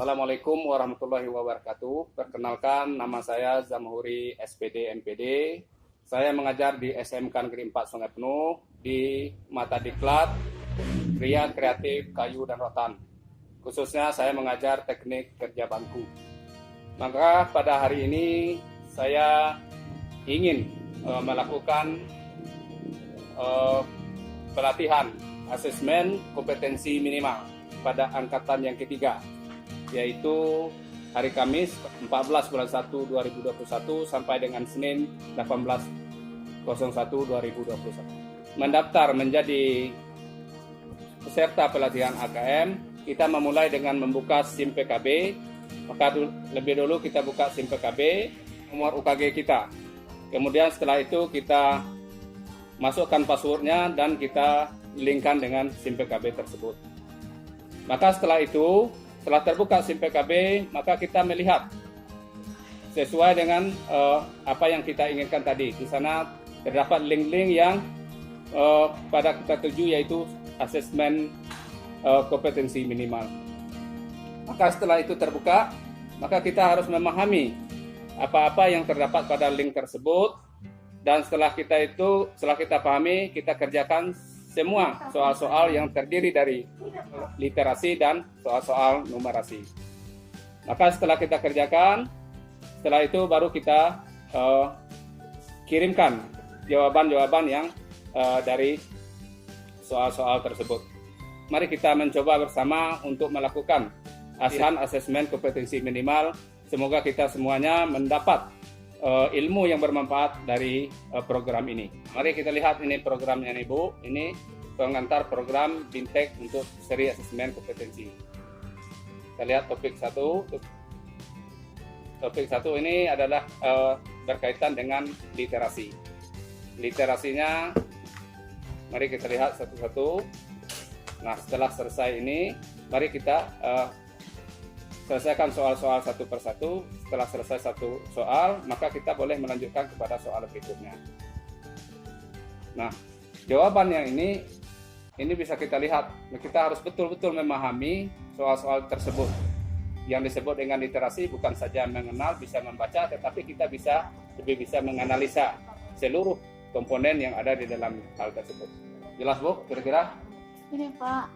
Assalamualaikum warahmatullahi wabarakatuh. Perkenalkan, nama saya Zamhuri SPD MPD. Saya mengajar di SMK Negeri 4 Sungai Penuh di mata diklat Kria Kreatif Kayu dan Rotan. Khususnya saya mengajar teknik kerja bangku. Maka pada hari ini saya ingin melakukan pelatihan asesmen kompetensi minimal pada angkatan yang ketiga, yaitu hari Kamis 14 bulan 1 2021 sampai dengan Senin 18/01/2021. Mendaftar menjadi peserta pelatihan AKM, kita memulai dengan membuka SIM PKB. Maka lebih dulu kita buka SIM PKB, nomor UKG kita. Kemudian setelah itu kita masukkan passwordnya dan kita linkkan dengan SIM PKB tersebut. Maka setelah itu, setelah terbuka SIM PKB, maka kita melihat sesuai dengan apa yang kita inginkan tadi. Di sana terdapat link-link yang pada kita tuju, yaitu asesmen kompetensi minimal. Maka setelah itu terbuka, maka kita harus memahami apa-apa yang terdapat pada link tersebut. Dan setelah kita pahami, kita kerjakan semua soal-soal yang terdiri dari literasi dan soal-soal numerasi. Maka setelah kita kerjakan, setelah itu baru kita kirimkan jawaban-jawaban yang dari soal-soal tersebut. Mari kita mencoba bersama untuk melakukan asesmen kompetensi minimal. Semoga kita semuanya mendapat ilmu yang bermanfaat dari program ini. Mari kita lihat ini programnya nih Bu. Ini pengantar program Bintek untuk seri asesmen kompetensi. Kita lihat topik 1. Topik 1 ini adalah berkaitan dengan literasi. Literasinya mari kita lihat satu-satu. Nah, setelah selesai ini, mari kita selesaikan soal-soal satu persatu. Setelah selesai satu soal, maka kita boleh melanjutkan kepada soal berikutnya. Nah, jawaban yang ini bisa kita lihat. Kita harus betul-betul memahami soal-soal tersebut. Yang disebut dengan literasi bukan saja mengenal, bisa membaca, tetapi kita lebih bisa menganalisa seluruh komponen yang ada di dalam hal tersebut. Jelas Bu, kira-kira? Ini Pak,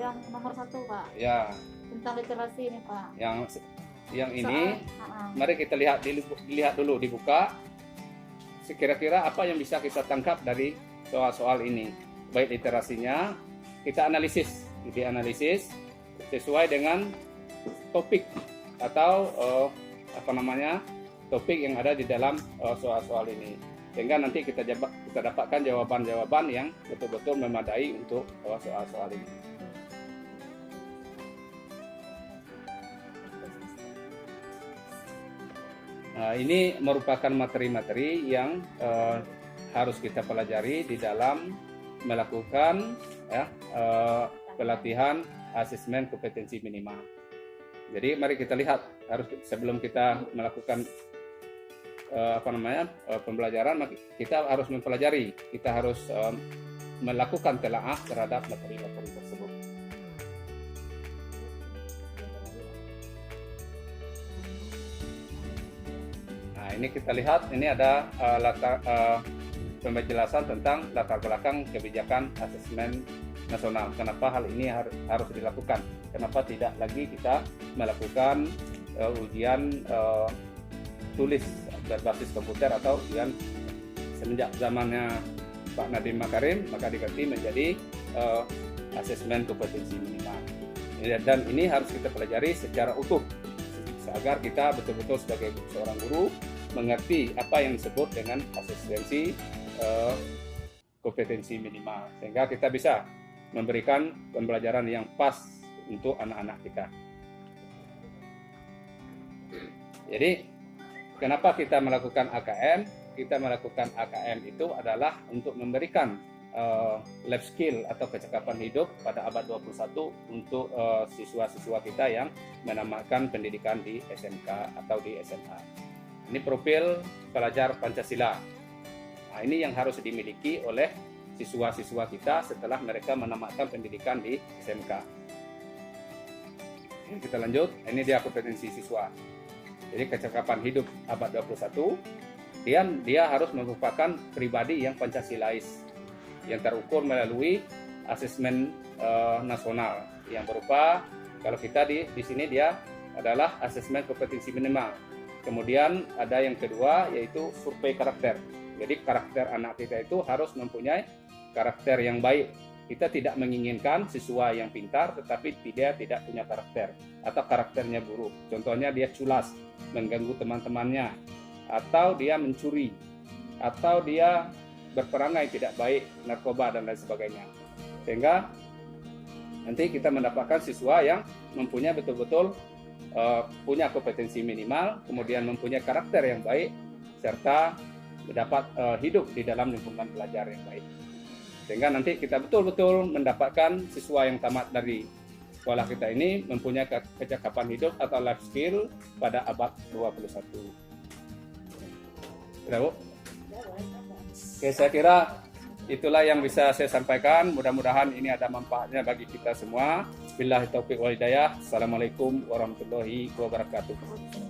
yang nomor 1 Pak. Ya. Tentang literasi ini Pak. Yang ini, mari kita lihat dulu, dibuka. Kira-kira apa yang bisa kita tangkap dari soal-soal ini. Baik literasinya, kita dianalisis sesuai dengan topik atau topik yang ada di dalam soal-soal ini. Sehingga nanti kita dapatkan jawaban-jawaban yang betul-betul memadai untuk soal-soal ini. Nah, ini merupakan materi-materi yang harus kita pelajari di dalam melakukan pelatihan asesmen kompetensi minimal. Jadi mari kita lihat, sebelum kita melakukan pembelajaran, kita harus mempelajari, kita harus melakukan telaah terhadap materi-materi tersebut. Nah, ini kita lihat, ini ada penjelasan tentang latar belakang kebijakan asesmen nasional. Kenapa hal ini harus dilakukan? Kenapa tidak lagi kita melakukan ujian tulis berbasis komputer atau ujian semenjak zamannya Pak Nadiem Makarim, maka diganti menjadi asesmen kompetensi minimal. Dan ini harus kita pelajari secara utuh agar kita betul-betul sebagai seorang guru mengerti apa yang disebut dengan asistensi kompetensi minimal, sehingga kita bisa memberikan pembelajaran yang pas untuk anak-anak kita. Jadi kenapa kita melakukan AKM? Kita melakukan AKM itu adalah untuk memberikan life skill atau kecakapan hidup pada abad 21 untuk siswa-siswa kita yang menamakan pendidikan di SMK atau di SMA. Ini profil pelajar Pancasila. Nah, ini yang harus dimiliki oleh siswa-siswa kita setelah mereka menamatkan pendidikan di SMK. Kita lanjut, ini dia kompetensi siswa. Jadi kecakapan hidup abad 21, dia harus merupakan pribadi yang Pancasilais, yang terukur melalui asesmen nasional yang berupa, kalau kita di sini dia adalah asesmen kompetensi minimal. Kemudian ada yang kedua yaitu survei karakter. Jadi karakter anak kita itu harus mempunyai karakter yang baik. Kita tidak menginginkan siswa yang pintar tetapi dia tidak punya karakter atau karakternya buruk. Contohnya dia culas, mengganggu teman-temannya, atau dia mencuri, atau dia berperangai tidak baik, narkoba dan lain sebagainya. Sehingga nanti kita mendapatkan siswa yang mempunyai betul-betul punya kompetensi minimal, kemudian mempunyai karakter yang baik, serta dapat hidup di dalam lingkungan belajar yang baik. Sehingga nanti kita betul-betul mendapatkan siswa yang tamat dari sekolah kita ini mempunyai kecakapan hidup atau life skill pada abad 21. Sudah, Bu? Oke, saya kira itulah yang bisa saya sampaikan. Mudah-mudahan ini ada manfaatnya bagi kita semua. Billahi taufiq wal hidayah. Assalamualaikum warahmatullahi wabarakatuh.